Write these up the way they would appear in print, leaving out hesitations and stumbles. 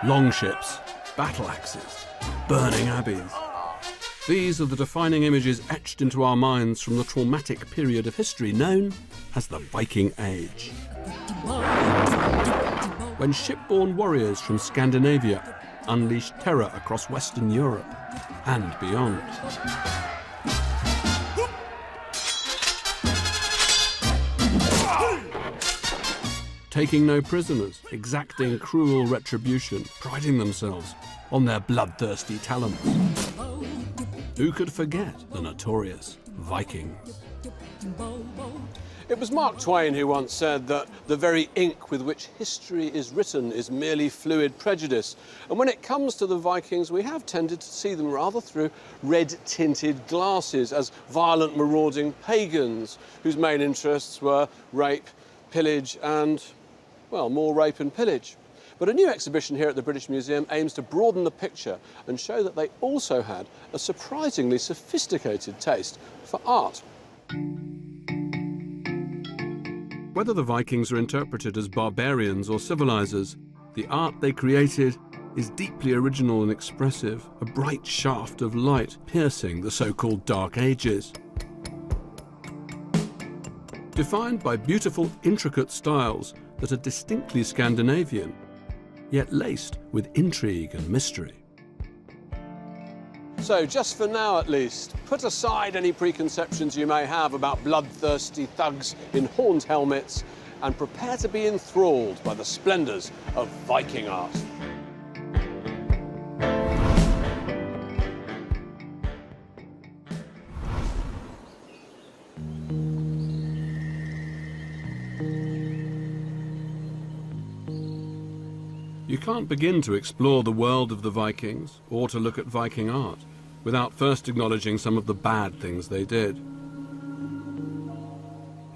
Longships, battle axes, burning abbeys. These are the defining images etched into our minds from the traumatic period of history known as the Viking Age. When shipborne warriors from Scandinavia unleashed terror across Western Europe and beyond. Taking no prisoners, exacting cruel retribution, priding themselves on their bloodthirsty talents. Who could forget the notorious Vikings? It was Mark Twain who once said that the very ink with which history is written is merely fluid prejudice. And when it comes to the Vikings, we have tended to see them rather through red-tinted glasses as violent, marauding pagans whose main interests were rape, pillage and, well, more rape and pillage. But a new exhibition here at the British Museum aims to broaden the picture and show that they also had a surprisingly sophisticated taste for art. Whether the Vikings are interpreted as barbarians or civilizers, the art they created is deeply original and expressive, a bright shaft of light piercing the so-called Dark Ages. Defined by beautiful, intricate styles that are distinctly Scandinavian, yet laced with intrigue and mystery. So, just for now at least, put aside any preconceptions you may have about bloodthirsty thugs in horned helmets and prepare to be enthralled by the splendours of Viking art. You can't begin to explore the world of the Vikings or to look at Viking art without first acknowledging some of the bad things they did.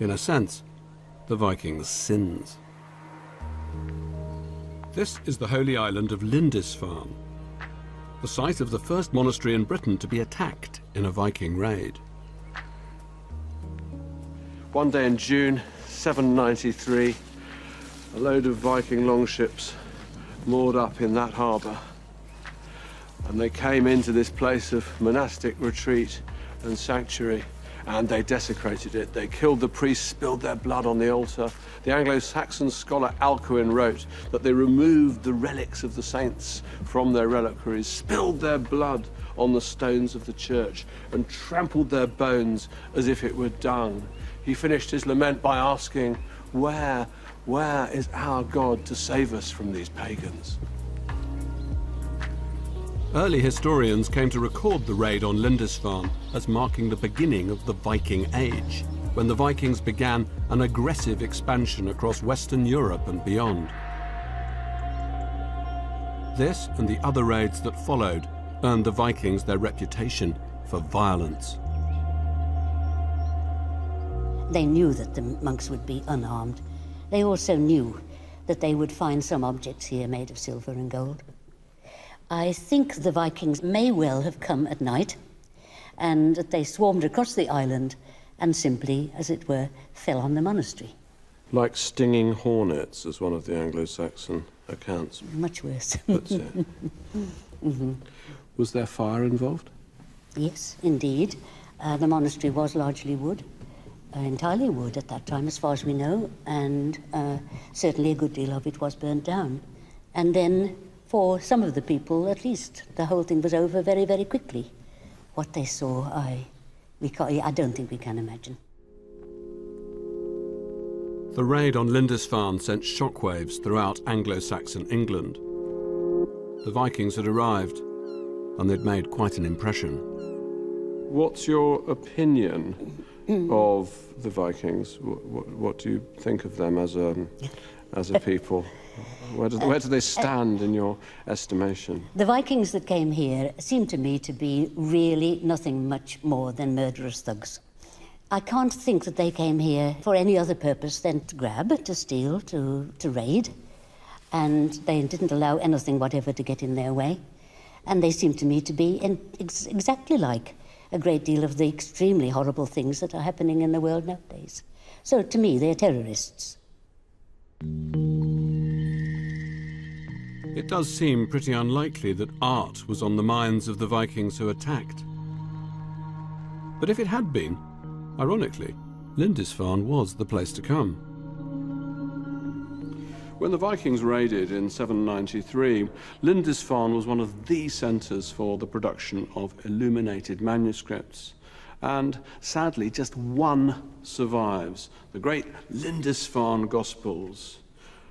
In a sense, the Vikings' sins. This is the holy island of Lindisfarne, the site of the first monastery in Britain to be attacked in a Viking raid. One day in June 793, a load of Viking longships moored up in that harbour, and they came into this place of monastic retreat and sanctuary, and they desecrated it. They killed the priests, spilled their blood on the altar. The Anglo-Saxon scholar Alcuin wrote that they removed the relics of the saints from their reliquaries, spilled their blood on the stones of the church, and trampled their bones as if it were dung. He finished his lament by asking, where is our God to save us from these pagans? Early historians came to record the raid on Lindisfarne as marking the beginning of the Viking Age, when the Vikings began an aggressive expansion across Western Europe and beyond. This and the other raids that followed earned the Vikings their reputation for violence. They knew that the monks would be unarmed. They also knew that they would find some objects here made of silver and gold. I think the Vikings may well have come at night, and that they swarmed across the island and simply, as it were, fell on the monastery. Like stinging hornets, as one of the Anglo-Saxon accounts. Much worse. Puts it. Was there fire involved? Yes, indeed. The monastery was largely wood. Entirely wood at that time, as far as we know, and certainly a good deal of it was burnt down. And then, for some of the people, at least, the whole thing was over very, very quickly. What they saw, I don't think we can imagine. The raid on Lindisfarne sent shockwaves throughout Anglo-Saxon England. The Vikings had arrived, and they'd made quite an impression. What's your opinion of the Vikings? What do you think of them as a people? Where do they stand in your estimation? The Vikings that came here seem to me to be really nothing much more than murderous thugs. I can't think that they came here for any other purpose than to grab, to steal, to raid. And they didn't allow anything whatever to get in their way. And they seem to me to be exactly like a great deal of the extremely horrible things that are happening in the world nowadays. So to me, they're terrorists. It does seem pretty unlikely that art was on the minds of the Vikings who attacked. But if it had been, ironically, Lindisfarne was the place to come. When the Vikings raided in 793, Lindisfarne was one of the centres for the production of illuminated manuscripts. And sadly, just one survives, the great Lindisfarne Gospels.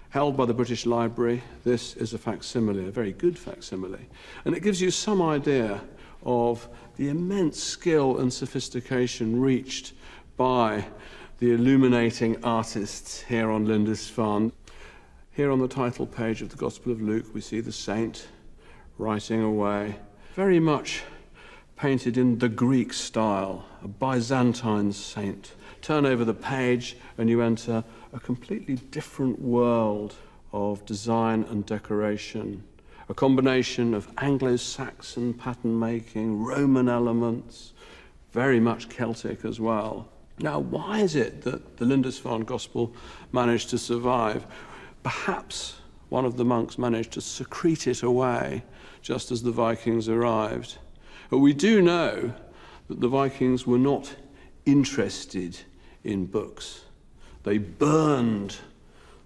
Held by the British Library, this is a facsimile, a very good facsimile. And it gives you some idea of the immense skill and sophistication reached by the illuminating artists here on Lindisfarne. Here on the title page of the Gospel of Luke, we see the saint writing away, very much painted in the Greek style, a Byzantine saint. Turn over the page and you enter a completely different world of design and decoration, a combination of Anglo-Saxon pattern making, Roman elements, very much Celtic as well. Now, why is it that the Lindisfarne Gospel managed to survive? Perhaps one of the monks managed to secrete it away just as the Vikings arrived. But we do know that the Vikings were not interested in books. They burned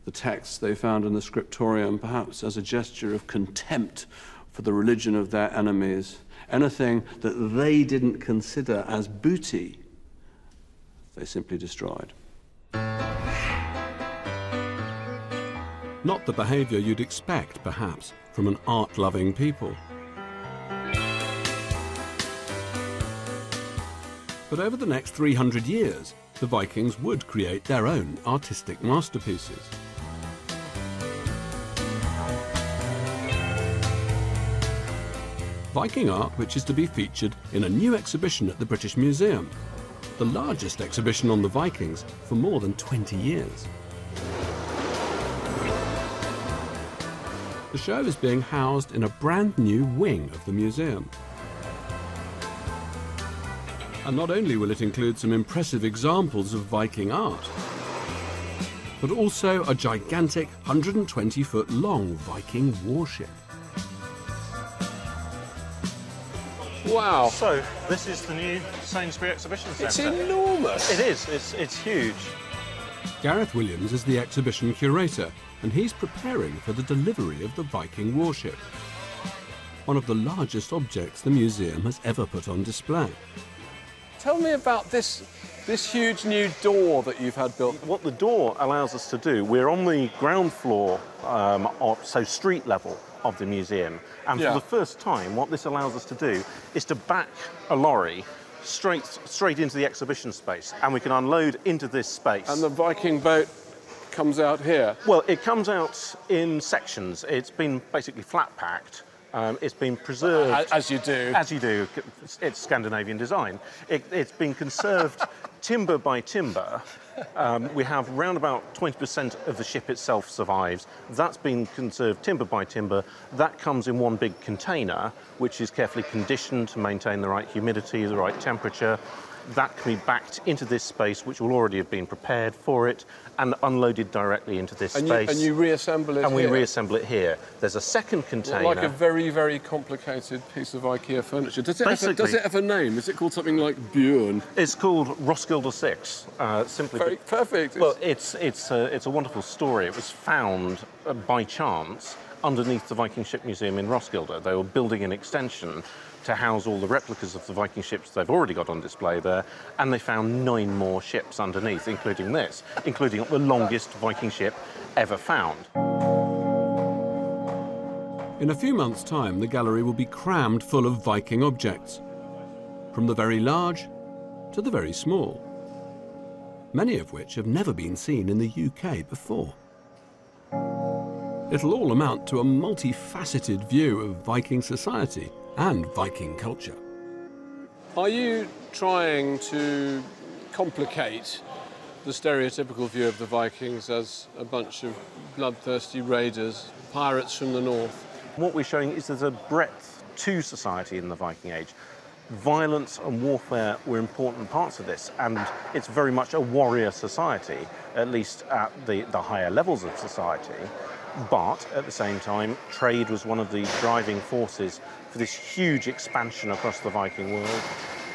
the texts they found in the scriptorium, perhaps as a gesture of contempt for the religion of their enemies. Anything that they didn't consider as booty, they simply destroyed. Not the behaviour you'd expect, perhaps, from an art-loving people. But over the next 300 years, the Vikings would create their own artistic masterpieces. Viking art, which is to be featured in a new exhibition at the British Museum, the largest exhibition on the Vikings for more than 20 years. The show is being housed in a brand new wing of the museum. And not only will it include some impressive examples of Viking art, but also a gigantic 120-foot-long Viking warship. Wow. So, this is the new Sainsbury Exhibition Centre. It's enormous. It is. It's huge. Gareth Williams is the exhibition curator, and he's preparing for the delivery of the Viking warship, one of the largest objects the museum has ever put on display. Tell me about this huge new door that you've had built. What the door allows us to do, we're on the ground floor, so street level of the museum. And for the first time, what this allows us to do is to back a lorry straight into the exhibition space, and we can unload into this space. And the Viking boat comes out here? Well, it comes out in sections. It's been basically flat packed. It's been preserved. As you do. As you do. It's Scandinavian design. It's been conserved timber by timber. We have around about 20% of the ship itself survives. That's been conserved timber by timber. That comes in one big container, which is carefully conditioned to maintain the right humidity, the right temperature. That can be backed into this space, which will already have been prepared for it, and unloaded directly into this space. And you reassemble it and here? And we reassemble it here. There's a second container. Like a very, very complicated piece of IKEA furniture. Does it have a name? Is it called something like Björn? It's called Roskilde 6. Simply. Perfect. Well, it's a wonderful story. It was found by chance underneath the Viking Ship Museum in Roskilde. They were building an extension to house all the replicas of the Viking ships they've already got on display there, and they found 9 more ships underneath, including this, including the longest Viking ship ever found. In a few months' time, the gallery will be crammed full of Viking objects, from the very large to the very small, many of which have never been seen in the UK before. It'll all amount to a multifaceted view of Viking society and Viking culture. Are you trying to complicate the stereotypical view of the Vikings as a bunch of bloodthirsty raiders, pirates from the north? What we're showing is there's a breadth to society in the Viking Age. Violence and warfare were important parts of this, and it's very much a warrior society. at least at the higher levels of society. But at the same time, trade was one of the driving forces for this huge expansion across the Viking world.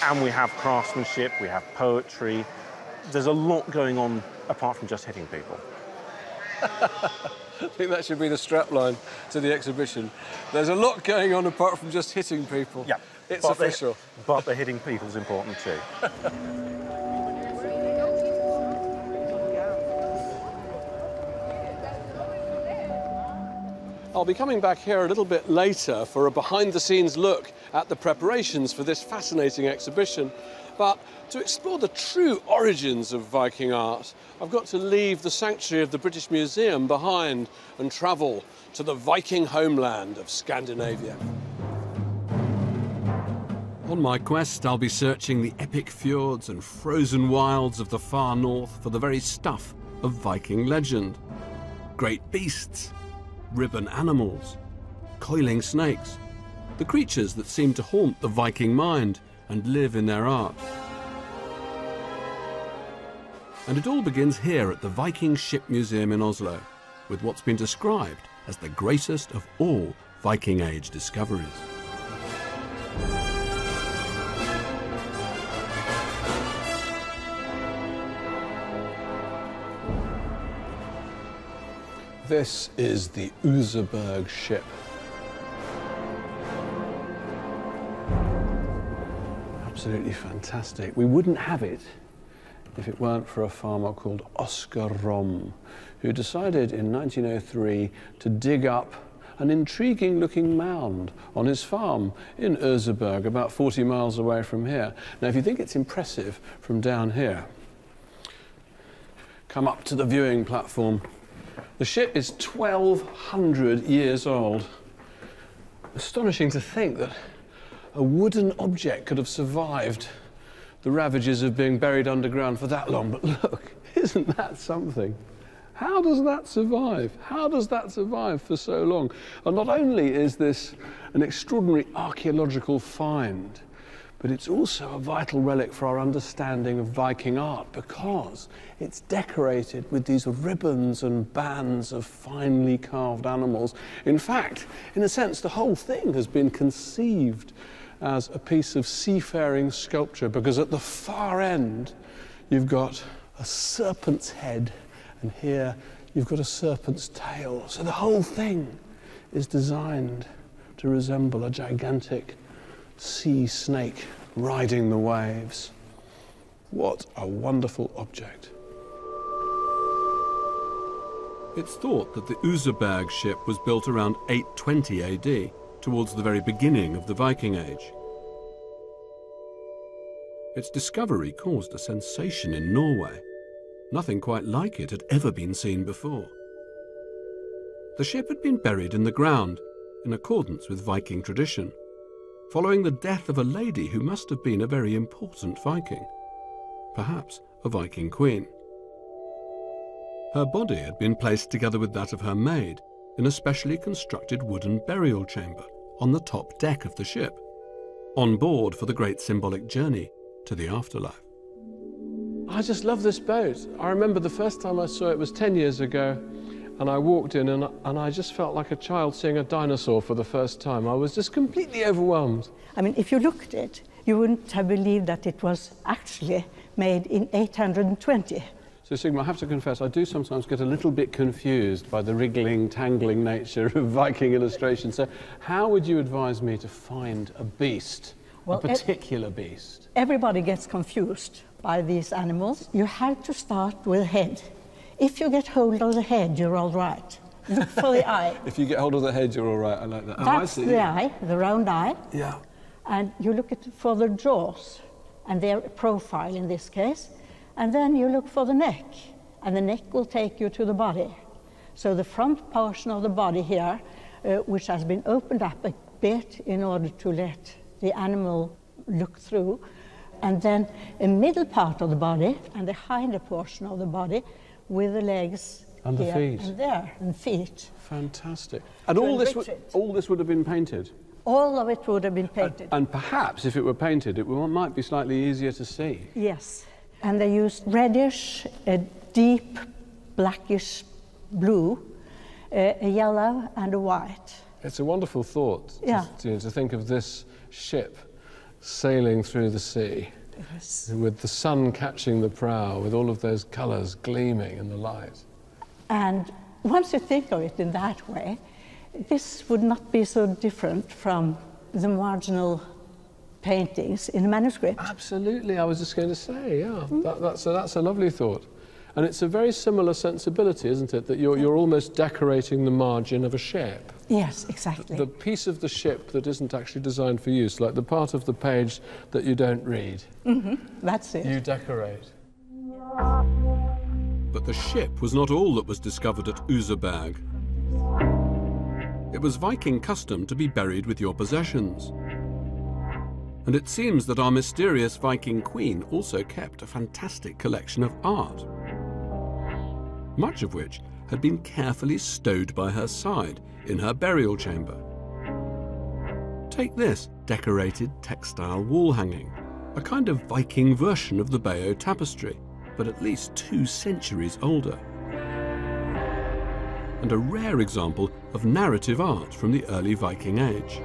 And we have craftsmanship, we have poetry. There's a lot going on apart from just hitting people. I think that should be the strapline to the exhibition. There's a lot going on apart from just hitting people. Yeah, it's official. But the hitting people is important too. I'll be coming back here a little bit later for a behind-the-scenes look at the preparations for this fascinating exhibition. But to explore the true origins of Viking art, I've got to leave the sanctuary of the British Museum behind and travel to the Viking homeland of Scandinavia. On my quest, I'll be searching the epic fjords and frozen wilds of the far north for the very stuff of Viking legend. Great beasts, ribbon animals, coiling snakes, the creatures that seem to haunt the Viking mind and live in their art. And it all begins here at the Viking Ship Museum in Oslo, with what's been described as the greatest of all Viking Age discoveries. This is the Oseberg ship. Absolutely fantastic. We wouldn't have it if it weren't for a farmer called Oscar Rom, who decided in 1903 to dig up an intriguing-looking mound on his farm in Oseberg, about 40 miles away from here. Now, if you think it's impressive from down here, come up to the viewing platform. The ship is 1,200 years old. Astonishing to think that a wooden object could have survived the ravages of being buried underground for that long. But look, isn't that something? How does that survive? How does that survive for so long? And not only is this an extraordinary archaeological find, but it's also a vital relic for our understanding of Viking art, because it's decorated with these ribbons and bands of finely carved animals. In fact, in a sense, the whole thing has been conceived as a piece of seafaring sculpture, because at the far end, you've got a serpent's head, and here you've got a serpent's tail. So the whole thing is designed to resemble a gigantic sea snake riding the waves. What a wonderful object. It's thought that the Oseberg ship was built around 820 AD, towards the very beginning of the Viking Age. Its discovery caused a sensation in Norway. Nothing quite like it had ever been seen before. The ship had been buried in the ground, in accordance with Viking tradition, following the death of a lady who must have been a very important Viking, perhaps a Viking queen. Her body had been placed together with that of her maid in a specially constructed wooden burial chamber on the top deck of the ship, on board for the great symbolic journey to the afterlife. I just love this boat. I remember the first time I saw it was 10 years ago, and I walked in and I just felt like a child seeing a dinosaur for the first time. I was just completely overwhelmed. I mean, if you looked at it, you wouldn't have believed that it was actually made in 820. So, Sigmar, I have to confess, I do sometimes get a little bit confused by the wriggling, tangling nature of Viking illustration. So how would you advise me to find a beast, a particular beast? Everybody gets confused by these animals. You have to start with the head. If you get hold of the head, you're all right. Look for the eye. If you get hold of the head, you're all right. I like that. That's the eye, the round eye. Yeah. And you look for the jaws and their profile in this case. And then you look for the neck, and the neck will take you to the body. So the front portion of the body here, which has been opened up a bit in order to let the animal look through, and then a middle part of the body and the hinder portion of the body with the legs and the here feet and there, and feet. Fantastic. And all this would have been painted? All of it would have been painted. And perhaps if it were painted, it might be slightly easier to see. Yes. And they used reddish, a deep blackish blue, a yellow and a white. It's a wonderful thought Yeah. to think of this ship sailing through the sea, Yes. with the sun catching the prow, with all of those colours gleaming in the light. And once you think of it in that way, this would not be so different from the marginal paintings in the manuscript. Absolutely, I was just going to say, yeah, that's a lovely thought. And it's a very similar sensibility, isn't it, that you're almost decorating the margin of a ship. Yes, exactly. The piece of the ship that isn't actually designed for use, like the part of the page that you don't read. That's it. You decorate. But the ship was not all that was discovered at Oseberg. It was Viking custom to be buried with your possessions. And it seems that our mysterious Viking queen also kept a fantastic collection of art, much of which had been carefully stowed by her side in her burial chamber. Take this decorated textile wall hanging, a kind of Viking version of the Bayeux tapestry, but at least 2 centuries older, and a rare example of narrative art from the early Viking age.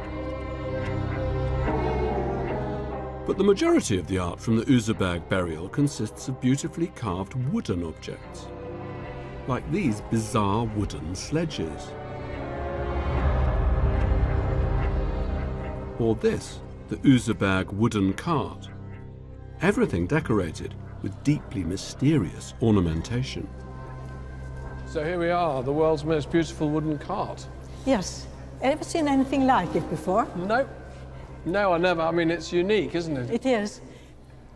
But the majority of the art from the Oseberg burial consists of beautifully carved wooden objects, like these bizarre wooden sledges. Or this, the Oseberg wooden cart. Everything decorated with deeply mysterious ornamentation. So here we are, the world's most beautiful wooden cart. Yes. Ever seen anything like it before? No. No, I never. I mean, it's unique, isn't it? It is.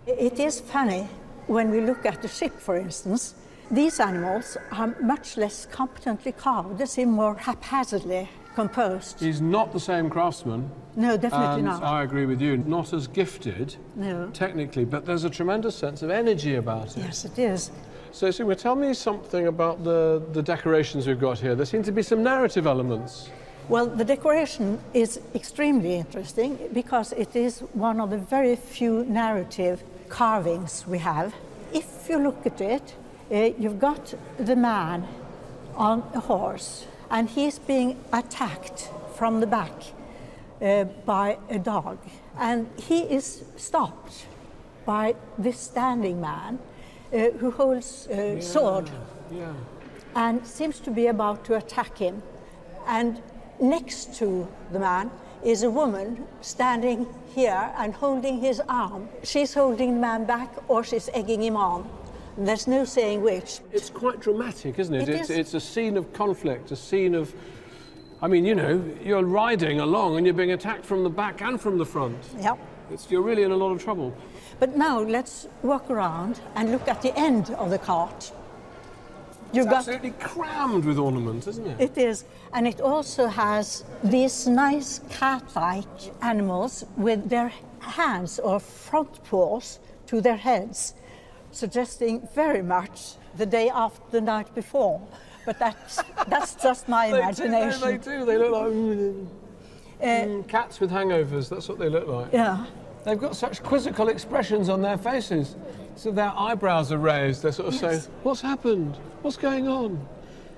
It is funny when we look at the ship, for instance. These animals are much less competently carved. They seem more haphazardly composed. He's not the same craftsman. No, definitely and not. I agree with you. Not as gifted, No. technically, but there's a tremendous sense of energy about it. Yes, it is. So, Sigmund, tell me something about the decorations we've got here. There seem to be some narrative elements. Well, the decoration is extremely interesting because it is one of the very few narrative carvings we have. If you look at it, you've got the man on a horse, and he's being attacked from the back by a dog. And he is stopped by this standing man who holds a sword and seems to be about to attack him. And next to the man is a woman standing here and holding his arm. She's holding the man back or she's egging him on. There's no saying which. It's quite dramatic, isn't it? It's a scene of conflict, a scene of... I mean, you know, you're riding along and you're being attacked from the back and from the front. Yep. You're really in a lot of trouble. But now let's walk around and look at the end of the cart. It's absolutely crammed with ornament, isn't it? It is, and it also has these nice cat-like animals with their hands or front paws to their heads, suggesting very much the day after the night before. But that's just my imagination. They do. They look like cats with hangovers. That's what they look like. Yeah. They've got such quizzical expressions on their faces. So their eyebrows are raised. They're sort of saying, what's happened? What's going on?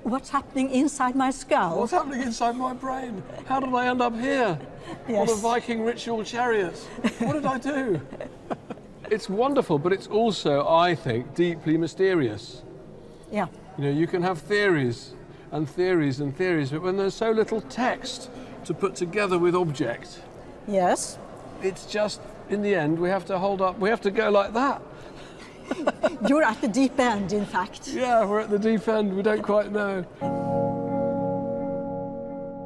What's happening inside my skull? What's happening inside my brain? How did I end up here? Yes. On a Viking ritual chariot? What did I do? It's wonderful, but it's also, I think, deeply mysterious. Yeah. You know, you can have theories and theories and theories, but when there's so little text to put together with object, Yes. it's just, in the end, we have to hold up, we have to go like that. You're at the deep end, in fact. Yeah, we're at the deep end, we don't quite know.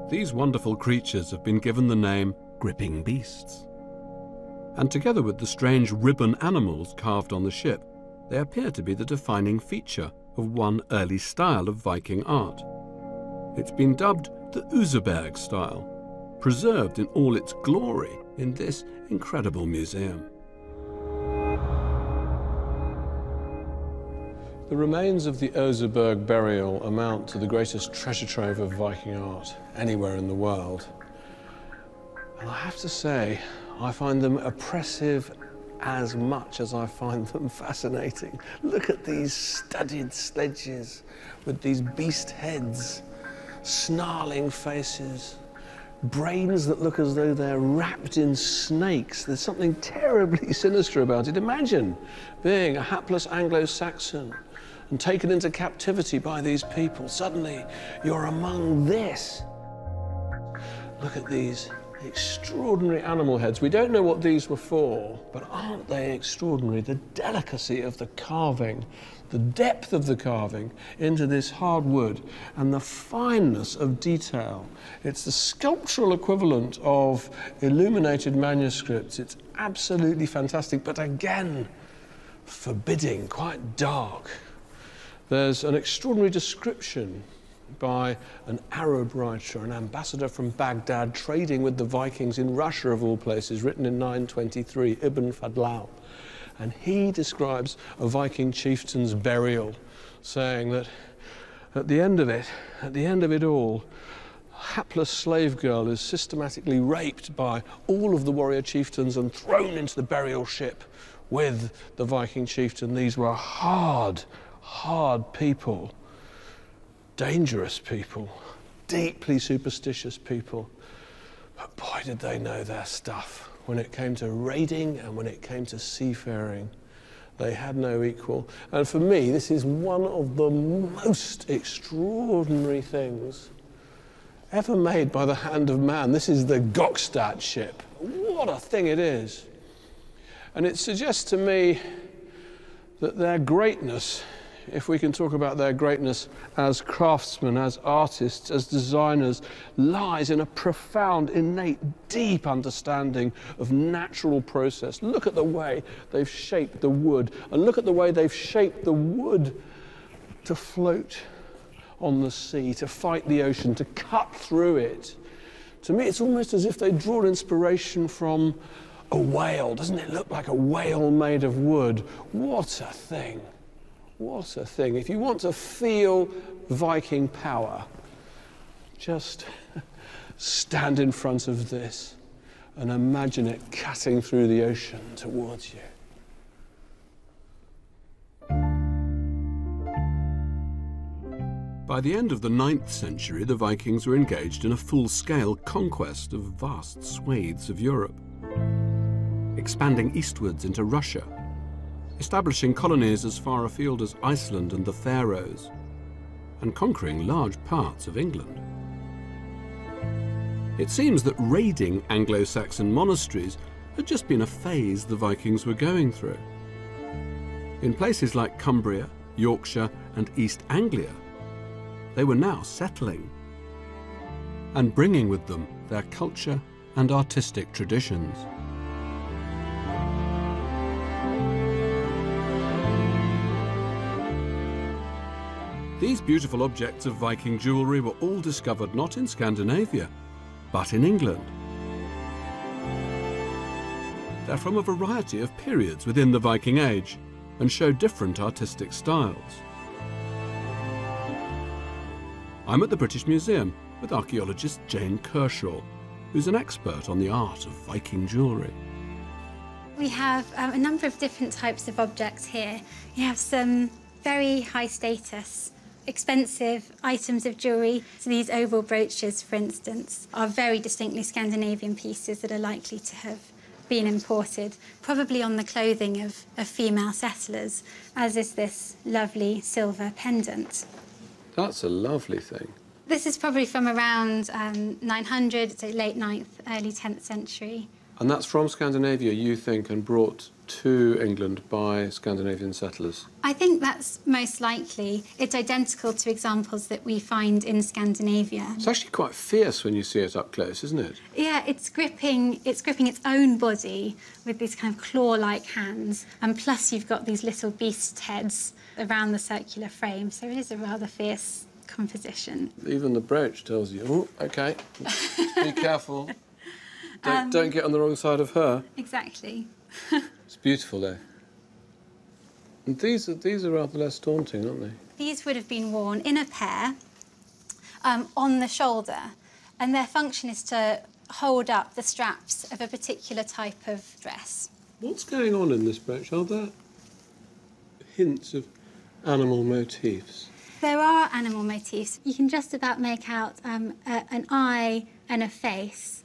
These wonderful creatures have been given the name gripping beasts. And together with the strange ribbon animals carved on the ship, they appear to be the defining feature of one early style of Viking art. It's been dubbed the Oseberg style, preserved in all its glory in this incredible museum. The remains of the Oseberg burial amount to the greatest treasure trove of Viking art anywhere in the world. And I have to say, I find them oppressive as much as I find them fascinating. Look at these studded sledges with these beast heads, snarling faces, brains that look as though they're wrapped in snakes. There's something terribly sinister about it. Imagine being a hapless Anglo-Saxon and taken into captivity by these people. Suddenly, you're among this. Look at these extraordinary animal heads. We don't know what these were for, but aren't they extraordinary? The delicacy of the carving, the depth of the carving into this hard wood, and the fineness of detail. It's the sculptural equivalent of illuminated manuscripts. It's absolutely fantastic, but again, forbidding, quite dark. There's an extraordinary description by an Arab writer, an ambassador from Baghdad trading with the Vikings in Russia, of all places, written in 923, Ibn Fadlan. And he describes a Viking chieftain's burial, saying that at the end of it all, a hapless slave girl is systematically raped by all of the warrior chieftains and thrown into the burial ship with the Viking chieftain. These were hard people. Dangerous people, deeply superstitious people. But boy, did they know their stuff. When it came to raiding and when it came to seafaring, they had no equal. And for me, this is one of the most extraordinary things ever made by the hand of man. This is the Gokstad ship. What a thing it is. And it suggests to me that their greatness, if we can talk about their greatness as craftsmen, as artists, as designers, lies in a profound, innate, deep understanding of natural process. Look at the way they've shaped the wood, and look at the way they've shaped the wood to float on the sea, to fight the ocean, to cut through it. To me, it's almost as if they draw inspiration from a whale. Doesn't it look like a whale made of wood? What a thing. What a thing. If you want to feel Viking power, just stand in front of this and imagine it cutting through the ocean towards you. By the end of the 9th century, the Vikings were engaged in a full-scale conquest of vast swathes of Europe, expanding eastwards into Russia, establishing colonies as far afield as Iceland and the Faroes, and conquering large parts of England. It seems that raiding Anglo-Saxon monasteries had just been a phase the Vikings were going through. In places like Cumbria, Yorkshire, and East Anglia, they were now settling and bringing with them their culture and artistic traditions. These beautiful objects of Viking jewellery were all discovered not in Scandinavia, but in England. They're from a variety of periods within the Viking Age and show different artistic styles. I'm at the British Museum with archaeologist Jane Kershaw, who's an expert on the art of Viking jewellery. We have a number of different types of objects here. You have some very high status, expensive items of jewellery. So these oval brooches, for instance, are very distinctly Scandinavian pieces that are likely to have been imported, probably on the clothing of female settlers, as is this lovely silver pendant. That's a lovely thing. This is probably from around 900, so late 9th, early 10th century. And that's from Scandinavia, you think, and brought to England by Scandinavian settlers? I think that's most likely. It's identical to examples that we find in Scandinavia. It's actually quite fierce when you see it up close, isn't it? Yeah, it's gripping its own body with these kind of claw-like hands, and plus you've got these little beast heads around the circular frame, so it is a rather fierce composition. Even the brooch tells you, oh, OK, be careful. Don't get on the wrong side of her. Exactly. It's beautiful, though. And these are rather less daunting, aren't they? These would have been worn in a pair on the shoulder, and their function is to hold up the straps of a particular type of dress. What's going on in this brooch? Are there hints of animal motifs? There are animal motifs. You can just about make out an eye and a face,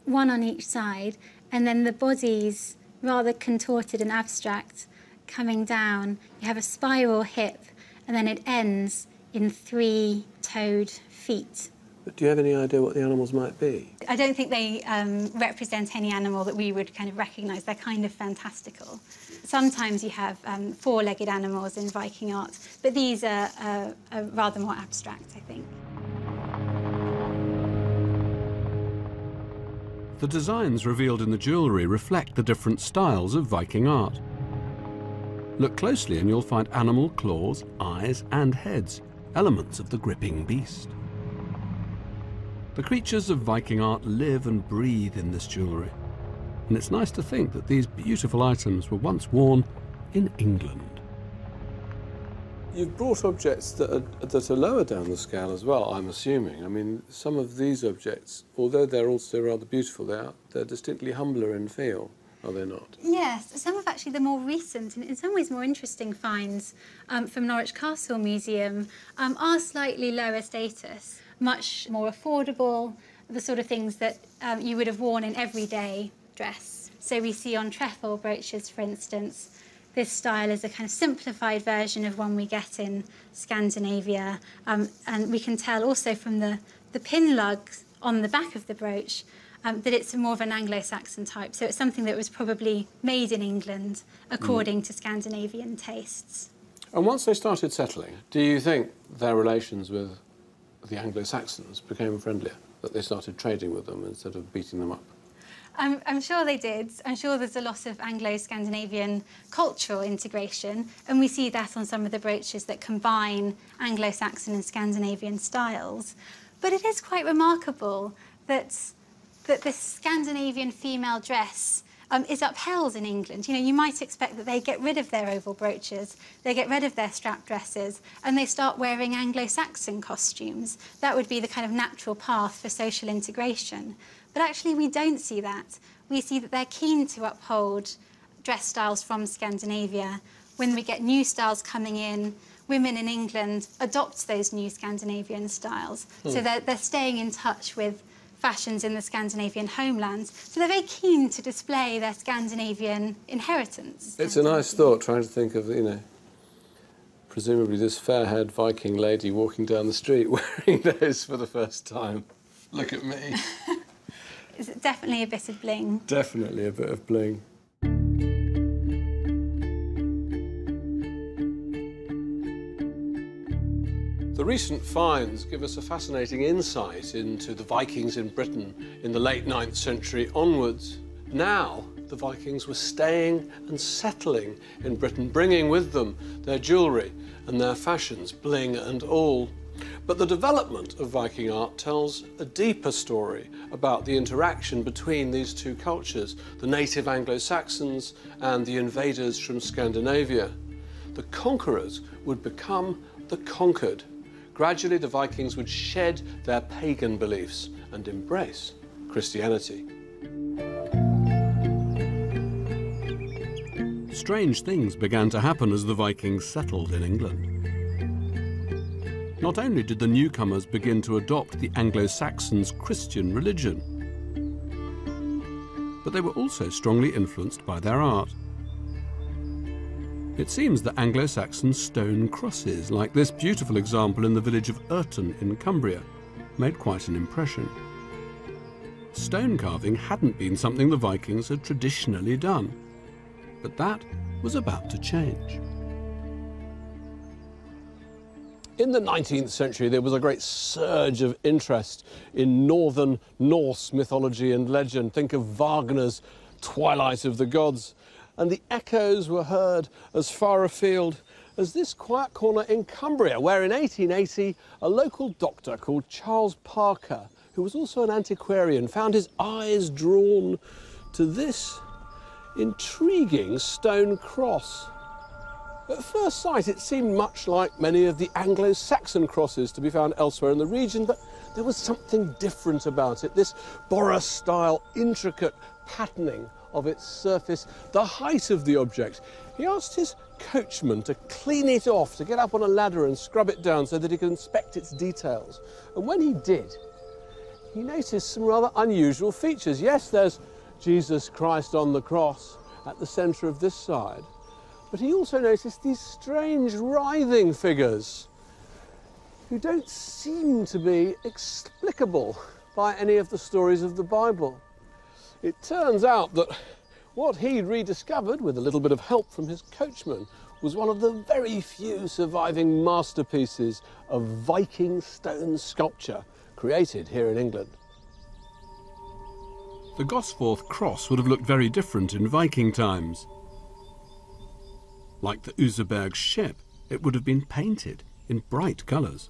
one on each side, and then the body's rather contorted and abstract coming down. You have a spiral hip, and then it ends in 3-toed feet. But do you have any idea what the animals might be? I don't think they represent any animal that we would kind of recognise. They're kind of fantastical. Sometimes you have 4-legged animals in Viking art, but these are rather more abstract, I think. The designs revealed in the jewellery reflect the different styles of Viking art. Look closely and you'll find animal claws, eyes and heads, elements of the gripping beast. The creatures of Viking art live and breathe in this jewellery, and it's nice to think that these beautiful items were once worn in England. You've brought objects that are lower down the scale as well, I'm assuming. I mean, some of these objects, although they're also rather beautiful, they're distinctly humbler in feel, are they not? Yes, some of actually the more recent and in some ways more interesting finds from Norwich Castle Museum are slightly lower status, much more affordable, the sort of things that you would have worn in everyday dress. So we see on trefoil brooches, for instance, this style is a kind of simplified version of one we get in Scandinavia. And we can tell also from the pin lugs on the back of the brooch that it's more of an Anglo-Saxon type. So it's something that was probably made in England according to Scandinavian tastes. And once they started settling, do you think their relations with the Anglo-Saxons became friendlier, that they started trading with them instead of beating them up? I'm sure they did. I'm sure there's a lot of Anglo-Scandinavian cultural integration, and we see that on some of the brooches that combine Anglo-Saxon and Scandinavian styles. But it is quite remarkable that this Scandinavian female dress is upheld in England. You know, you might expect that they get rid of their oval brooches, they get rid of their strap dresses, and they start wearing Anglo-Saxon costumes. That would be the kind of natural path for social integration. But actually we don't see that. We see that they're keen to uphold dress styles from Scandinavia. When we get new styles coming in, women in England adopt those new Scandinavian styles. So they're staying in touch with fashions in the Scandinavian homelands. So they're very keen to display their Scandinavian inheritance. It's a nice thought, trying to think of, you know, presumably this fair-haired Viking lady walking down the street wearing those for the first time. Look at me. It's definitely a bit of bling. Definitely a bit of bling. The recent finds give us a fascinating insight into the Vikings in Britain in the late 9th century onwards. Now, the Vikings were staying and settling in Britain, bringing with them their jewellery and their fashions, bling and all. But the development of Viking art tells a deeper story about the interaction between these two cultures, the native Anglo-Saxons and the invaders from Scandinavia. The conquerors would become the conquered. Gradually, the Vikings would shed their pagan beliefs and embrace Christianity. Strange things began to happen as the Vikings settled in England. Not only did the newcomers begin to adopt the Anglo-Saxons' Christian religion, but they were also strongly influenced by their art. It seems that Anglo-Saxon stone crosses, like this beautiful example in the village of Urton in Cumbria, made quite an impression. Stone carving hadn't been something the Vikings had traditionally done, but that was about to change. In the 19th century, there was a great surge of interest in northern Norse mythology and legend. Think of Wagner's Twilight of the Gods. And the echoes were heard as far afield as this quiet corner in Cumbria, where in 1880, a local doctor called Charles Parker, who was also an antiquarian, found his eyes drawn to this intriguing stone cross. At first sight, it seemed much like many of the Anglo-Saxon crosses to be found elsewhere in the region, but there was something different about it, this Boris-style intricate patterning of its surface, the height of the object. He asked his coachman to clean it off, to get up on a ladder and scrub it down so that he could inspect its details. And when he did, he noticed some rather unusual features. Yes, there's Jesus Christ on the cross at the centre of this side, but he also noticed these strange writhing figures who don't seem to be explicable by any of the stories of the Bible. It turns out that what he'd rediscovered, with a little bit of help from his coachman, was one of the very few surviving masterpieces of Viking stone sculpture created here in England. The Gosforth cross would have looked very different in Viking times. Like the Useberg ship, it would have been painted in bright colours.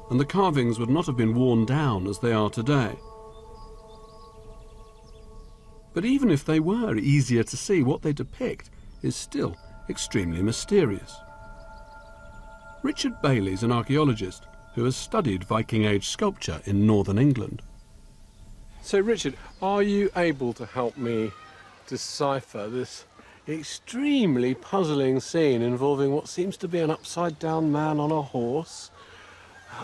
And the carvings would not have been worn down as they are today. But even if they were easier to see, what they depict is still extremely mysterious. Richard Bailey's an archaeologist who has studied Viking Age sculpture in northern England. So Richard, are you able to help me decipher this extremely puzzling scene involving what seems to be an upside-down man on a horse,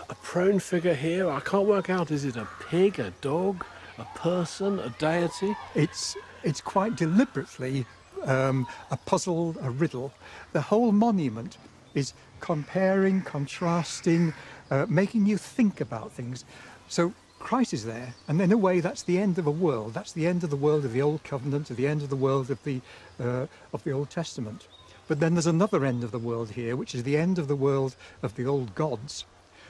a prone figure here? I can't work out, is it a pig, a dog, a person, a deity? It's quite deliberately a puzzle, a riddle. The whole monument is comparing, contrasting, making you think about things. So Christ is there, and in a way that's the end of a world. That's the end of the world of the Old Covenant, of the end of the world of the Old Testament. But then there's another end of the world here, which is the end of the world of the old gods.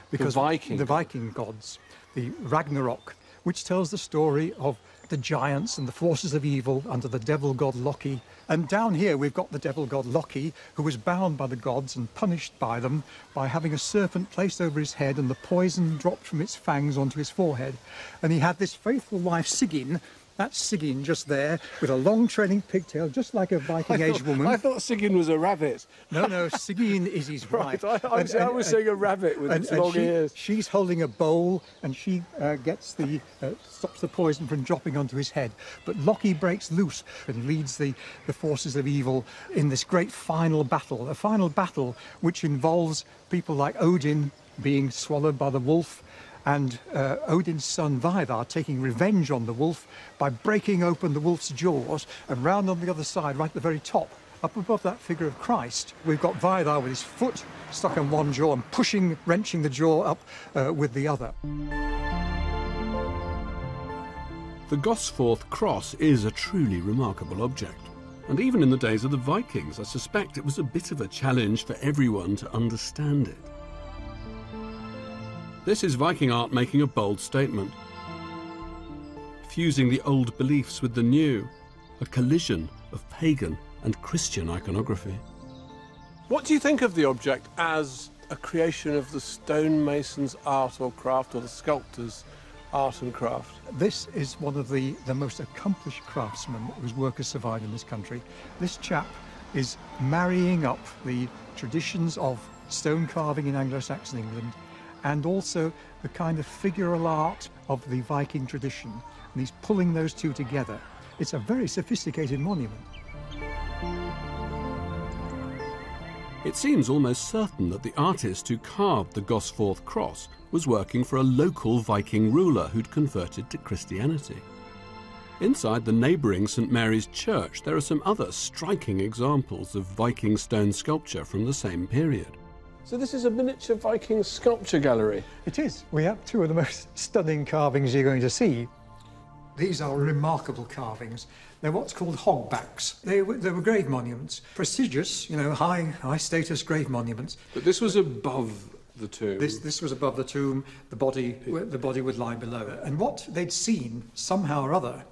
Because the Viking gods, the Ragnarok, which tells the story of the giants and the forces of evil under the devil god Loki. And down here we've got the devil god Loki, who was bound by the gods and punished by them by having a serpent placed over his head and the poison dropped from its fangs onto his forehead. And he had this faithful wife, Sigyn. That's Sigyn just there, with a long trailing pigtail, just like a Viking Age woman. I thought Sigyn was a rabbit. No, Sigyn is his wife. Right, I was saying a rabbit with its long ears. She's holding a bowl, and she stops the poison from dropping onto his head. But Loki breaks loose and leads the forces of evil in this great final battle, a final battle which involves people like Odin being swallowed by the wolf, and Odin's son Vidar taking revenge on the wolf by breaking open the wolf's jaws, and round on the other side, right at the very top, up above that figure of Christ, we've got Vidar with his foot stuck in one jaw and wrenching the jaw up with the other. The Gosforth cross is a truly remarkable object. And even in the days of the Vikings, I suspect it was a bit of a challenge for everyone to understand it. This is Viking art making a bold statement, fusing the old beliefs with the new, a collision of pagan and Christian iconography. What do you think of the object as a creation of the stonemason's art or craft, or the sculptor's art and craft? This is one of the most accomplished craftsmen whose work has survived in this country. This chap is marrying up the traditions of stone carving in Anglo-Saxon England and also the kind of figural art of the Viking tradition. And he's pulling those two together. It's a very sophisticated monument. It seems almost certain that the artist who carved the Gosforth cross was working for a local Viking ruler who'd converted to Christianity. Inside the neighbouring St Mary's Church, there are some other striking examples of Viking stone sculpture from the same period. So this is a miniature Viking sculpture gallery? It is. We have two of the most stunning carvings you're going to see. These are remarkable carvings. They're what's called hogbacks. They were grave monuments. Prestigious, high status grave monuments. But this was above the tomb? This was above the tomb. The body would lie below. And what they'd seen, somehow or other,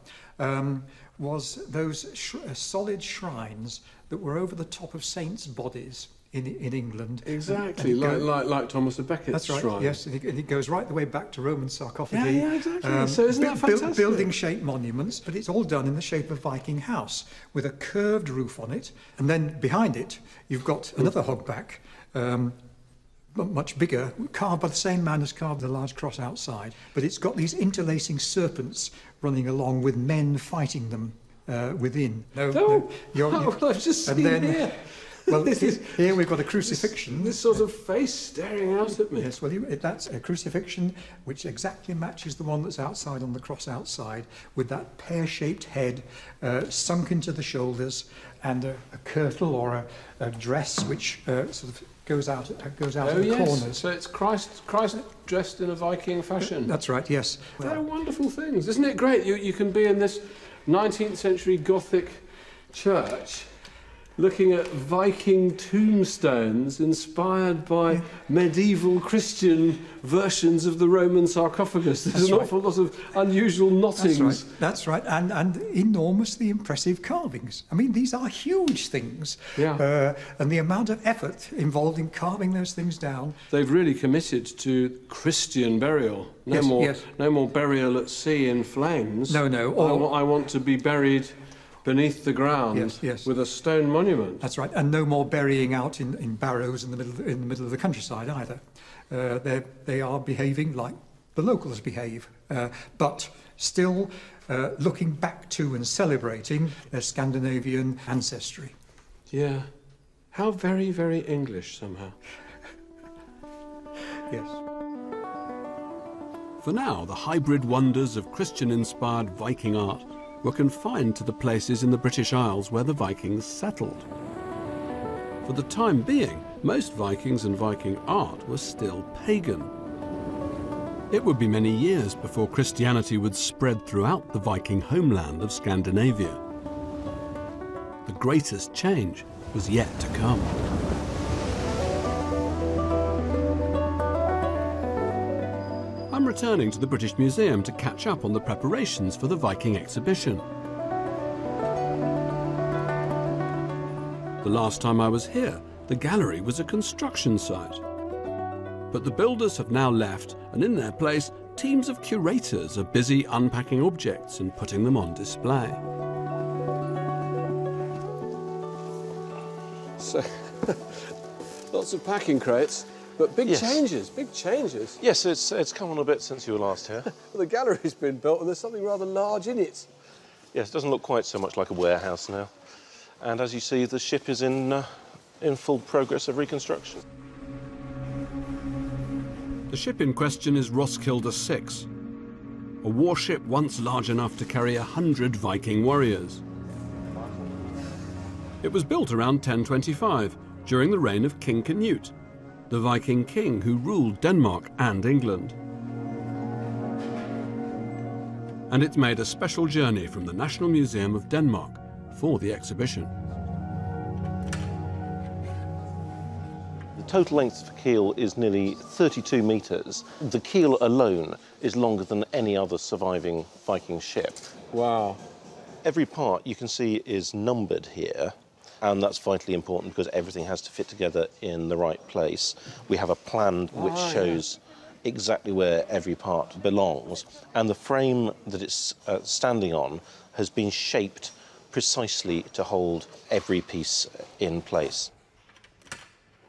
was those solid shrines that were over the top of saints' bodies in England. Exactly, like Thomas à Becket's That's right, shrine. yes, and it goes right the way back to Roman sarcophagi. Yeah, exactly. So isn't that fantastic? Building-shaped monuments, but it's all done in the shape of Viking house, with a curved roof on it, and then behind it you've got another hogback, much bigger, carved by the same man as carved the large cross outside, but it's got these interlacing serpents running along with men fighting them within. Oh, well, I've just seen here. Well, here we've got a crucifixion. This sort of face staring out at me. Yes, well, that's a crucifixion which exactly matches the one that's outside on the cross outside, with that pear-shaped head sunk into the shoulders, and a kirtle or a dress which sort of goes out of the corners. So it's Christ dressed in a Viking fashion. That's right, yes. They're wonderful things. Isn't it great? You can be in this 19th century Gothic church looking at Viking tombstones inspired by medieval Christian versions of the Roman sarcophagus. There's an awful lot of unusual knottings. That's right. And enormously impressive carvings. I mean, these are huge things. Yeah. And the amount of effort involved in carving those things down. They've really committed to Christian burial. No more burial at sea in flames. No. I want to be buried beneath the ground with a stone monument. That's right, and no more burying out in barrows in the middle of the countryside either. They are behaving like the locals behave, but still looking back to and celebrating their Scandinavian ancestry. Yeah, how very, very English somehow. Yes. For now, the hybrid wonders of Christian-inspired Viking art were confined to the places in the British Isles where the Vikings settled. For the time being, most Vikings and Viking art was still pagan. It would be many years before Christianity would spread throughout the Viking homeland of Scandinavia. The greatest change was yet to come. I'm returning to the British Museum to catch up on the preparations for the Viking exhibition. The last time I was here, the gallery was a construction site. But the builders have now left, and in their place, teams of curators are busy unpacking objects and putting them on display. So, lots of packing crates. But big changes. Yes, it's come on a bit since you were last here. Well, the gallery's been built and there's something rather large in it. Yes, it doesn't look quite so much like a warehouse now. And as you see, the ship is in full progress of reconstruction. The ship in question is Roskilde 6, a warship once large enough to carry 100 Viking warriors. It was built around 1025, during the reign of King Canute, the Viking king who ruled Denmark and England. And it's made a special journey from the National Museum of Denmark for the exhibition. The total length of the keel is nearly 32 metres. The keel alone is longer than any other surviving Viking ship. Wow. Every part you can see is numbered here. And that's vitally important because everything has to fit together in the right place. We have a plan which shows exactly where every part belongs. And the frame that it's standing on has been shaped precisely to hold every piece in place.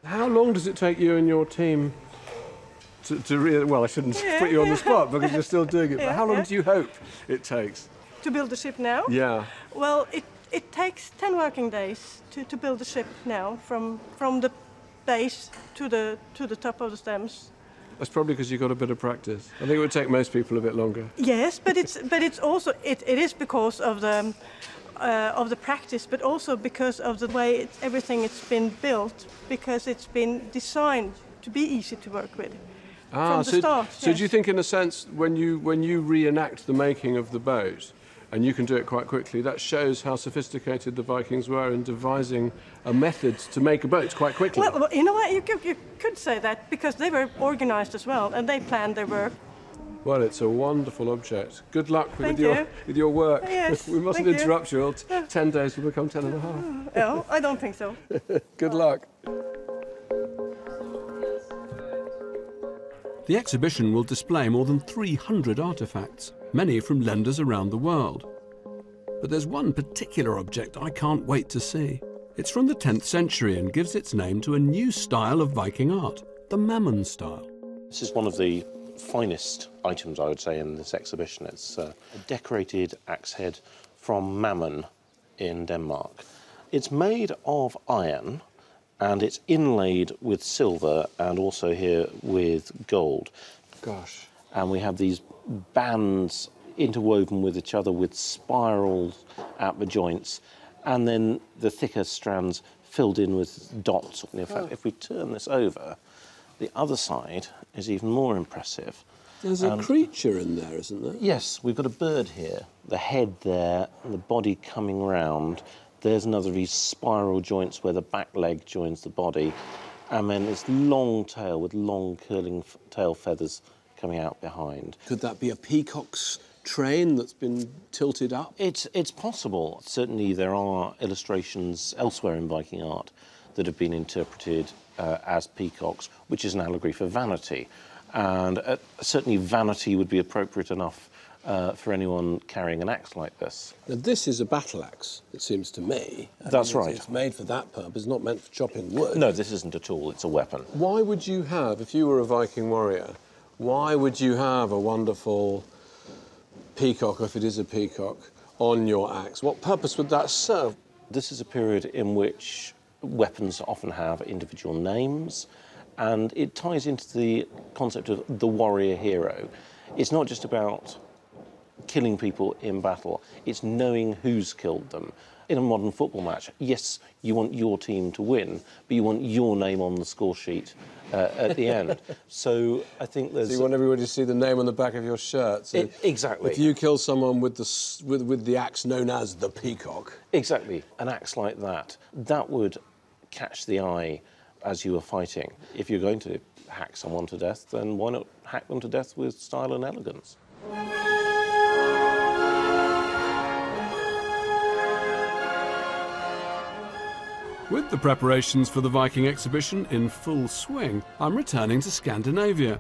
How long does it take you and your team to really... Well, I shouldn't put you on the spot because you're still doing it, but how long do you hope it takes? To build the ship now? Yeah. Well, it takes 10 working days to build the ship now, from the base to the top of the stems. That's probably because you've got a bit of practice. I think it would take most people a bit longer. Yes, but it's also it is because of the practice, but also because of the way everything it's been built, because it's been designed to be easy to work with from the start. So do you think, in a sense, when you reenact the making of the boat, and you can do it quite quickly, that shows how sophisticated the Vikings were in devising a method to make a boat quite quickly? Well, in a way, you could say that, because they were organized as well, and they planned their work. Well, it's a wonderful object. Good luck with your work. Yes, we mustn't interrupt you, or 10 days will become 10 and a half. No, I don't think so. Good luck. The exhibition will display more than 300 artefacts, many from lenders around the world. But there's one particular object I can't wait to see. It's from the 10th century and gives its name to a new style of Viking art, the Mammon style. This is one of the finest items, I would say, in this exhibition. It's a decorated axe head from Mammon in Denmark. It's made of iron and it's inlaid with silver and also here with gold. Gosh. And we have these bands interwoven with each other with spirals at the joints, and then the thicker strands filled in with dots. In fact, if we turn this over, the other side is even more impressive. There's a creature in there, isn't there? Yes, we've got a bird here. The head there, the body coming round. There's another of these spiral joints where the back leg joins the body. And then this long tail with long curling tail feathers coming out behind. Could that be a peacock's train that's been tilted up? It's possible. Certainly there are illustrations elsewhere in Viking art that have been interpreted as peacocks, which is an allegory for vanity. And certainly vanity would be appropriate enough for anyone carrying an axe like this. Now, this is a battle axe, it seems to me. That's right. It's made for that purpose, not meant for chopping wood. No, this isn't at all. It's a weapon. Why would you have, if you were a Viking warrior, why would you have a wonderful peacock, if it is a peacock, on your axe? What purpose would that serve? This is a period in which weapons often have individual names, and it ties into the concept of the warrior hero. It's not just about killing people in battle, it's knowing who's killed them. In a modern football match, yes, you want your team to win, but you want your name on the score sheet at the end. So I think there's... So you want everybody to see the name on the back of your shirt. So exactly. If you kill someone with the axe known as the peacock... Exactly. An axe like that, that would catch the eye as you were fighting. If you're going to hack someone to death, then why not hack them to death with style and elegance? With the preparations for the Viking exhibition in full swing, I'm returning to Scandinavia.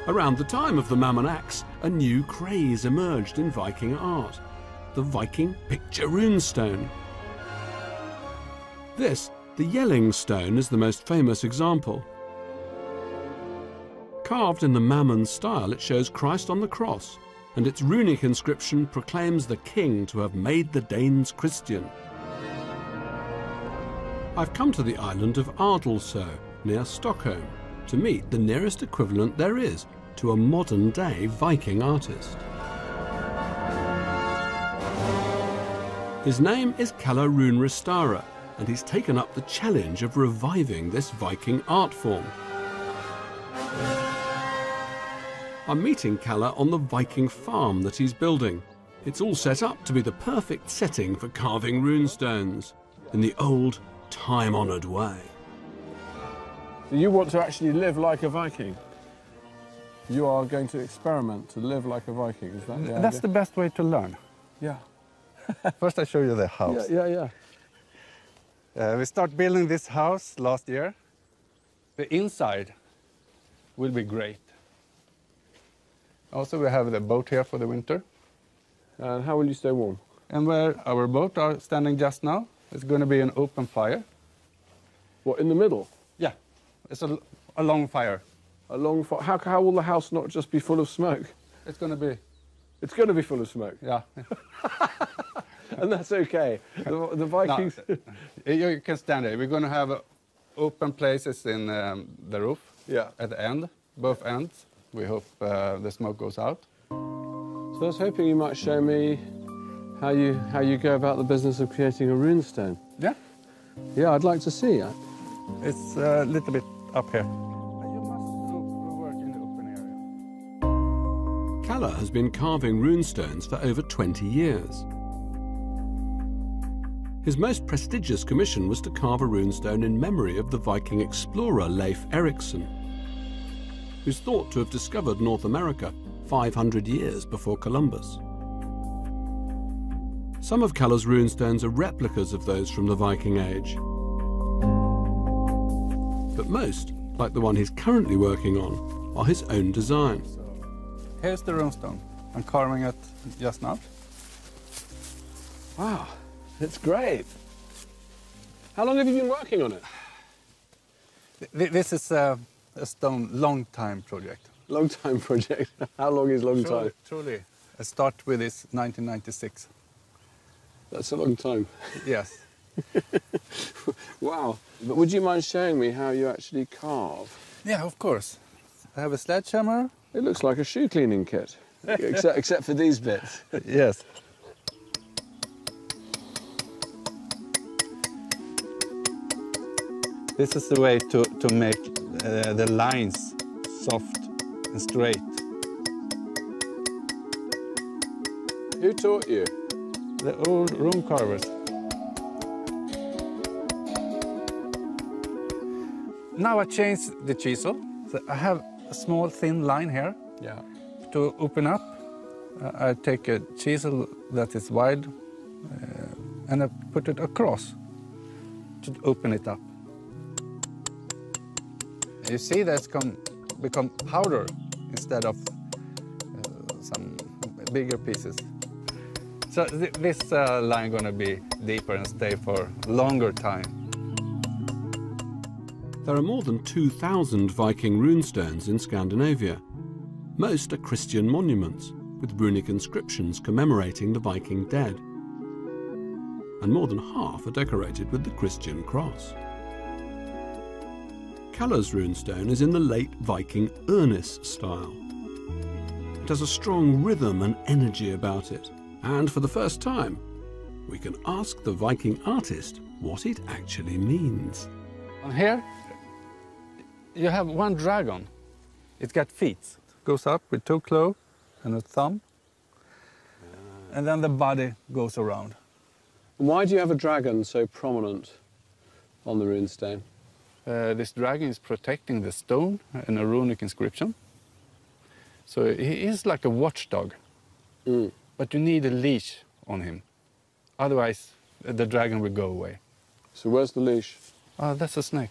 Around the time of the Mammon axe, a new craze emerged in Viking art, the Viking picture runestone. This, the Yelling stone, is the most famous example. Carved in the Mammon style, it shows Christ on the cross, and its runic inscription proclaims the king to have made the Danes Christian. I've come to the island of Adelsö, near Stockholm, to meet the nearest equivalent there is to a modern-day Viking artist. His name is Kalle Runristara, and he's taken up the challenge of reviving this Viking art form. I'm meeting Kalle on the Viking farm that he's building. It's all set up to be the perfect setting for carving runestones in the old, time-honoured way. You want to actually live like a Viking? You are going to experiment to live like a Viking, is that the idea? That's the best way to learn. Yeah. First I show you the house. Yeah. We start building this house last year. The inside will be great. Also we have the boat here for the winter. And how will you stay warm? And where our boat are standing just now, it's going to be an open fire. What, in the middle? Yeah, it's a long fire. A long fire? How will the house not just be full of smoke? It's going to be. It's going to be full of smoke? Yeah. And that's okay. The Vikings... No, you can stand there. We're going to have open places in the roof. Yeah. At the end, both ends. We hope the smoke goes out. So I was hoping you might show me how you go about the business of creating a runestone. Yeah. Yeah, I'd like to see it. It's a little bit up here. You must work in the open area. Kalle has been carving runestones for over 20 years. His most prestigious commission was to carve a runestone in memory of the Viking explorer Leif Erikson, who's thought to have discovered North America 500 years before Columbus. Some of Kalle's runestones are replicas of those from the Viking Age. But most, like the one he's currently working on, are his own design. Here's the runestone. I'm carving it just now. Wow, it's great. How long have you been working on it? This is a stone long-time project. Long-time project? How long is long time? Truly. I start with this 1996. That's a long time. Yes. Wow. But would you mind showing me how you actually carve? Yeah, of course. I have a sledgehammer. It looks like a shoe cleaning kit, except for these bits. Yes. This is the way to make the lines soft and straight. Who taught you? The old room carvers. Now I changed the chisel. So I have a small thin line here. Yeah. To open up, I take a chisel that is wide and I put it across to open it up. You see that's become powder instead of some bigger pieces. So this line gonna be deeper and stay for a longer time. There are more than 2,000 Viking runestones in Scandinavia. Most are Christian monuments, with runic inscriptions commemorating the Viking dead. And more than half are decorated with the Christian cross. Kalle's runestone is in the late Viking Ørnes style. It has a strong rhythm and energy about it, and for the first time, we can ask the Viking artist what it actually means. And here, you have one dragon. It's got feet. It goes up with 2 claws and a thumb, and then the body goes around. Why do you have a dragon so prominent on the runestone? This dragon is protecting the stone and a runic inscription. So he is like a watchdog, but you need a leash on him. Otherwise, the dragon will go away. So where's the leash? That's a snake.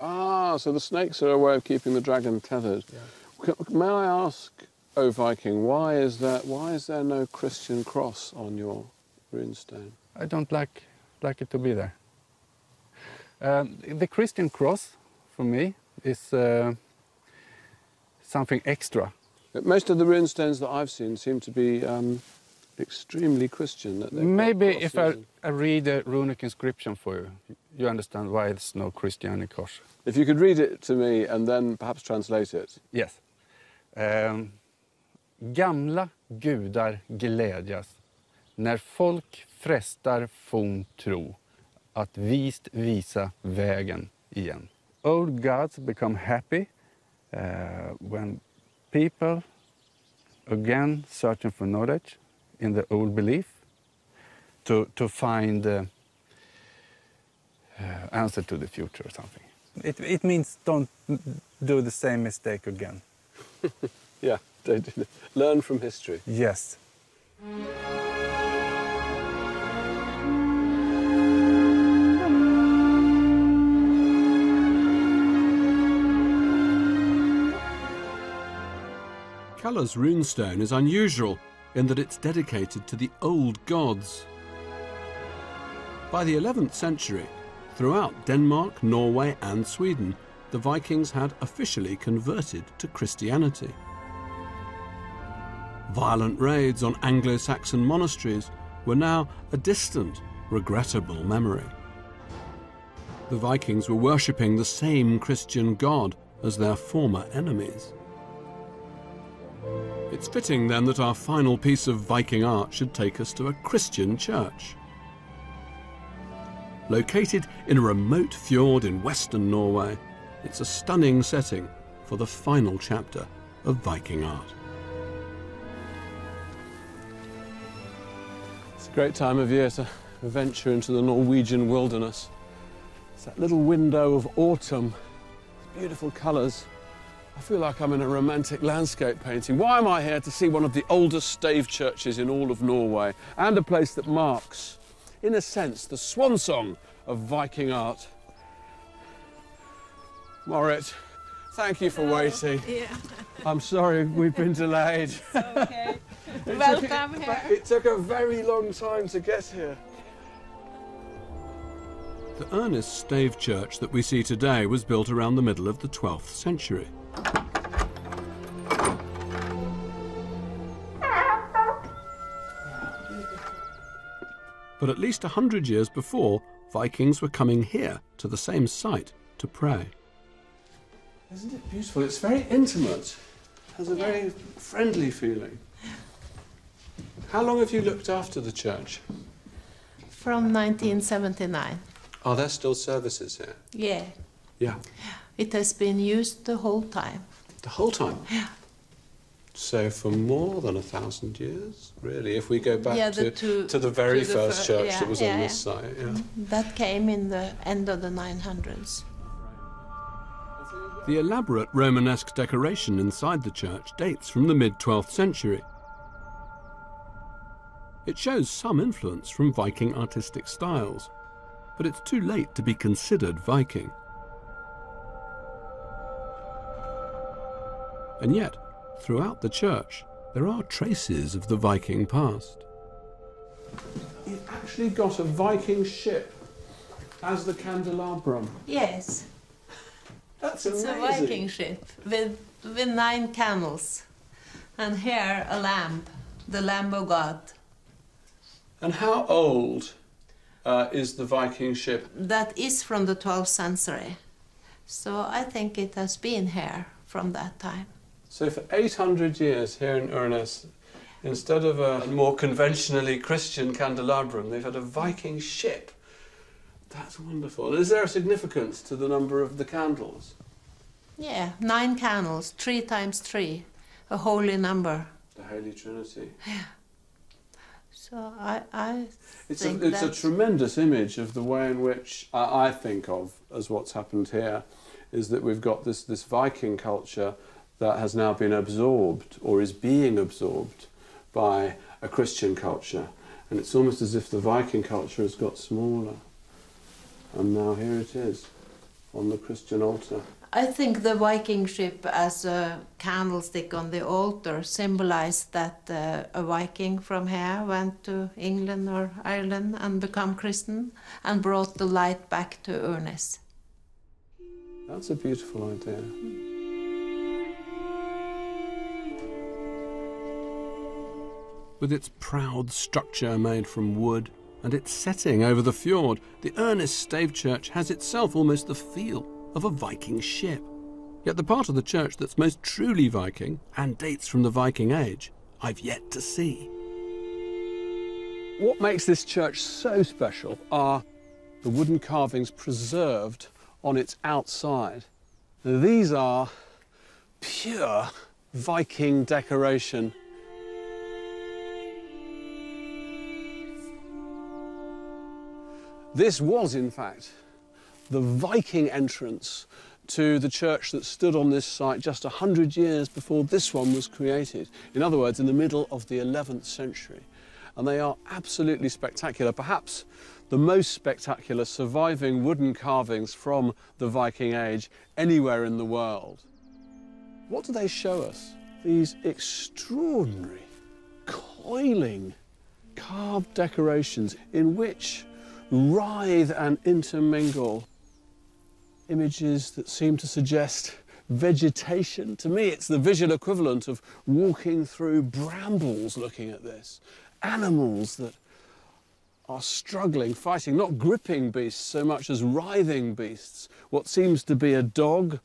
Ah, so the snakes are a way of keeping the dragon tethered. Yeah. May I ask, O Viking, why is there no Christian cross on your runestone? I don't like it to be there. The Christian cross, for me, is something extra. Most of the runestones that I've seen seem to be extremely Christian. Maybe if I read a runic inscription for you, you understand why there's no Christian cross. If you could read it to me and then perhaps translate it. Yes. Gamla gudar glädjas när folk frestar forn tro att vist visa vägen igen. Old gods become happy when people again searching for knowledge in the old belief to find answer to the future or something. It means don't do the same mistake again. Yeah, learn from history. Yes. Kalle's runestone is unusual in that it's dedicated to the old gods. By the 11th century, throughout Denmark, Norway and Sweden, the Vikings had officially converted to Christianity. Violent raids on Anglo-Saxon monasteries were now a distant, regrettable memory. The Vikings were worshipping the same Christian God as their former enemies. It's fitting then that our final piece of Viking art should take us to a Christian church. Located in a remote fjord in western Norway, it's a stunning setting for the final chapter of Viking art. It's a great time of year to venture into the Norwegian wilderness. It's that little window of autumn, beautiful colours. I feel like I'm in a romantic landscape painting. Why am I here? To see one of the oldest stave churches in all of Norway, and a place that marks, in a sense, the swan song of Viking art. Marit, thank you for waiting. Yeah. I'm sorry we've been delayed. It's okay. Welcome here. It took a very long time to get here. The Ørnes stave church that we see today was built around the middle of the 12th century. But at least 100 years before, Vikings were coming here to the same site to pray. Isn't it beautiful? It's very intimate. Has a very friendly feeling. How long have you looked after the church? From 1979. Are there still services here? Yeah. Yeah. It has been used the whole time. The whole time? Yeah. So for more than 1,000 years, really, if we go back to the very to the first church that was on this site. Yeah. That came in the end of the 900s. The elaborate Romanesque decoration inside the church dates from the mid-12th century. It shows some influence from Viking artistic styles, but it's too late to be considered Viking. And yet, throughout the church, there are traces of the Viking past. You've actually got a Viking ship as the candelabrum. Yes. That's it's amazing. It's a Viking ship with 9 candles. And here a lamp, the Lamb of God. And how old is the Viking ship? That is from the 12th century. So I think it has been here from that time. So for 800 years here in Urness, instead of a more conventionally Christian candelabrum, they've had a Viking ship. That's wonderful. Is there a significance to the number of the candles? Yeah, 9 candles, 3 times 3, a holy number. The Holy Trinity. Yeah. So I it's think a tremendous image of the way in which I think of as what's happened here, is that we've got this Viking culture that has now been absorbed or is being absorbed by a Christian culture. And it's almost as if the Viking culture has got smaller. And now here it is, on the Christian altar. I think the Viking ship as a candlestick on the altar symbolized that a Viking from here went to England or Ireland and become Christian and brought the light back to Urness. That's a beautiful idea. With its proud structure made from wood and its setting over the fjord, the Urness stave church has itself almost the feel of a Viking ship. Yet the part of the church that's most truly Viking and dates from the Viking age, I've yet to see. What makes this church so special are the wooden carvings preserved on its outside. Now, these are pure Viking decoration. This was, in fact, the Viking entrance to the church that stood on this site just 100 years before this one was created. In other words, in the middle of the 11th century. And they are absolutely spectacular. Perhaps the most spectacular surviving wooden carvings from the Viking age anywhere in the world. What do they show us? These extraordinary, coiling, carved decorations in which writhe and intermingle images that seem to suggest vegetation. To me, it's the visual equivalent of walking through brambles looking at this. Animals that are struggling, fighting, not gripping beasts so much as writhing beasts. What seems to be a dog,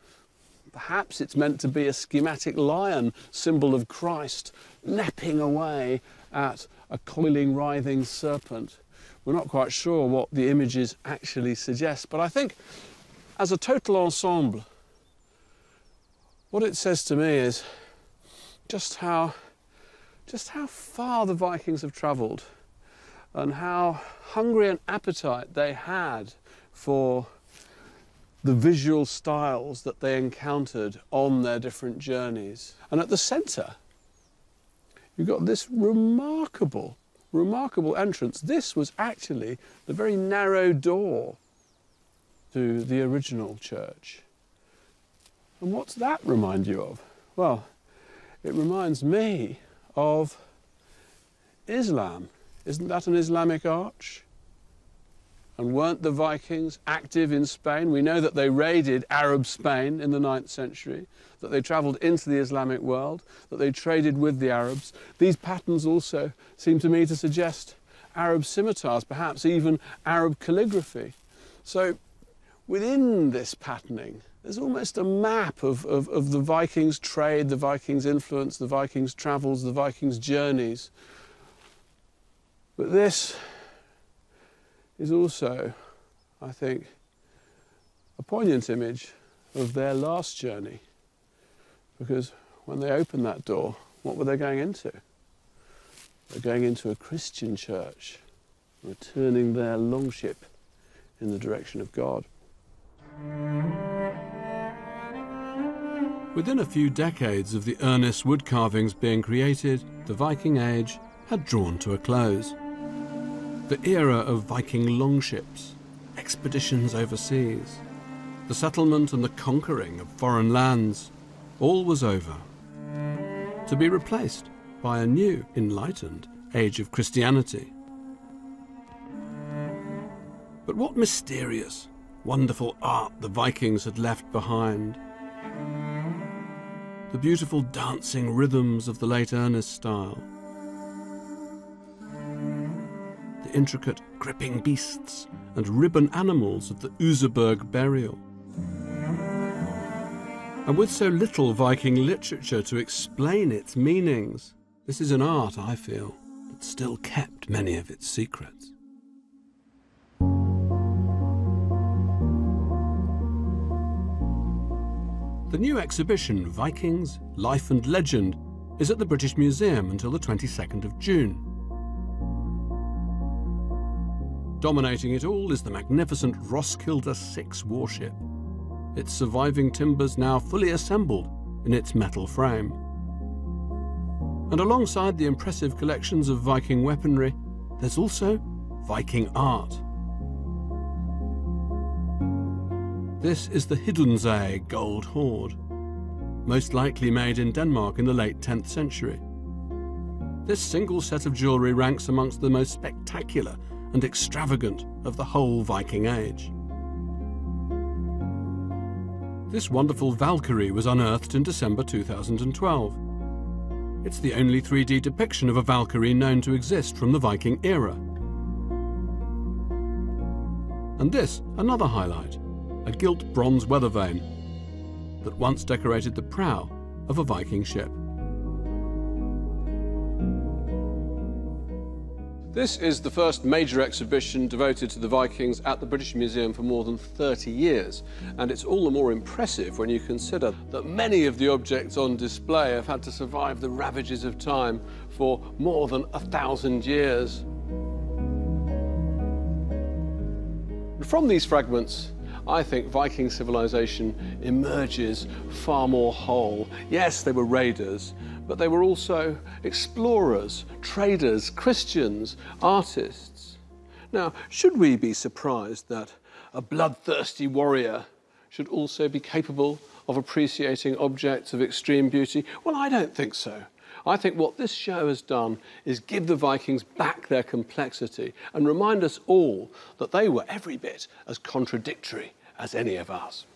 perhaps it's meant to be a schematic lion, symbol of Christ, napping away at a coiling, writhing serpent. We're not quite sure what the images actually suggest, but I think as a total ensemble, what it says to me is just how far the Vikings have travelled and how hungry an appetite they had for the visual styles that they encountered on their different journeys. And at the centre, you've got this remarkable entrance. This was actually the very narrow door to the original church. And what's that remind you of? Well, it reminds me of Islam. Isn't that an Islamic arch? And weren't the Vikings active in Spain? We know that they raided Arab Spain in the 9th century, that they travelled into the Islamic world, that they traded with the Arabs. These patterns also seem to me to suggest Arab scimitars, perhaps even Arab calligraphy. So within this patterning, there's almost a map of the Vikings' trade, the Vikings' influence, the Vikings' travels, the Vikings' journeys. But this is also, I think, a poignant image of their last journey. Because when they opened that door, what were they going into? They're going into a Christian church, returning their longship in the direction of God. Within a few decades of the earnest wood carvings being created, the Viking Age had drawn to a close. The era of Viking longships, expeditions overseas, the settlement and the conquering of foreign lands, all was over, to be replaced by a new, enlightened age of Christianity. But what mysterious, wonderful art the Vikings had left behind. The beautiful dancing rhythms of the late Ernest style. The intricate gripping beasts and ribbon animals of the Useberg burial. And with so little Viking literature to explain its meanings, this is an art, I feel, that still kept many of its secrets. The new exhibition, Vikings, Life and Legend, is at the British Museum until the 22nd of June. Dominating it all is the magnificent Roskilde 6 warship, its surviving timbers now fully assembled in its metal frame. And alongside the impressive collections of Viking weaponry, there's also Viking art. This is the Hidunzee gold hoard, most likely made in Denmark in the late 10th century. This single set of jewellery ranks amongst the most spectacular and extravagant of the whole Viking Age. This wonderful Valkyrie was unearthed in December 2012. It's the only 3D depiction of a Valkyrie known to exist from the Viking era. And this, another highlight, a gilt bronze weather vane that once decorated the prow of a Viking ship. This is the first major exhibition devoted to the Vikings at the British Museum for more than 30 years. And it's all the more impressive when you consider that many of the objects on display have had to survive the ravages of time for more than 1,000 years. And from these fragments, I think Viking civilization emerges far more whole. Yes, they were raiders, but they were also explorers, traders, Christians, artists. Now, should we be surprised that a bloodthirsty warrior should also be capable of appreciating objects of extreme beauty? Well, I don't think so. I think what this show has done is give the Vikings back their complexity and remind us all that they were every bit as contradictory as any of us.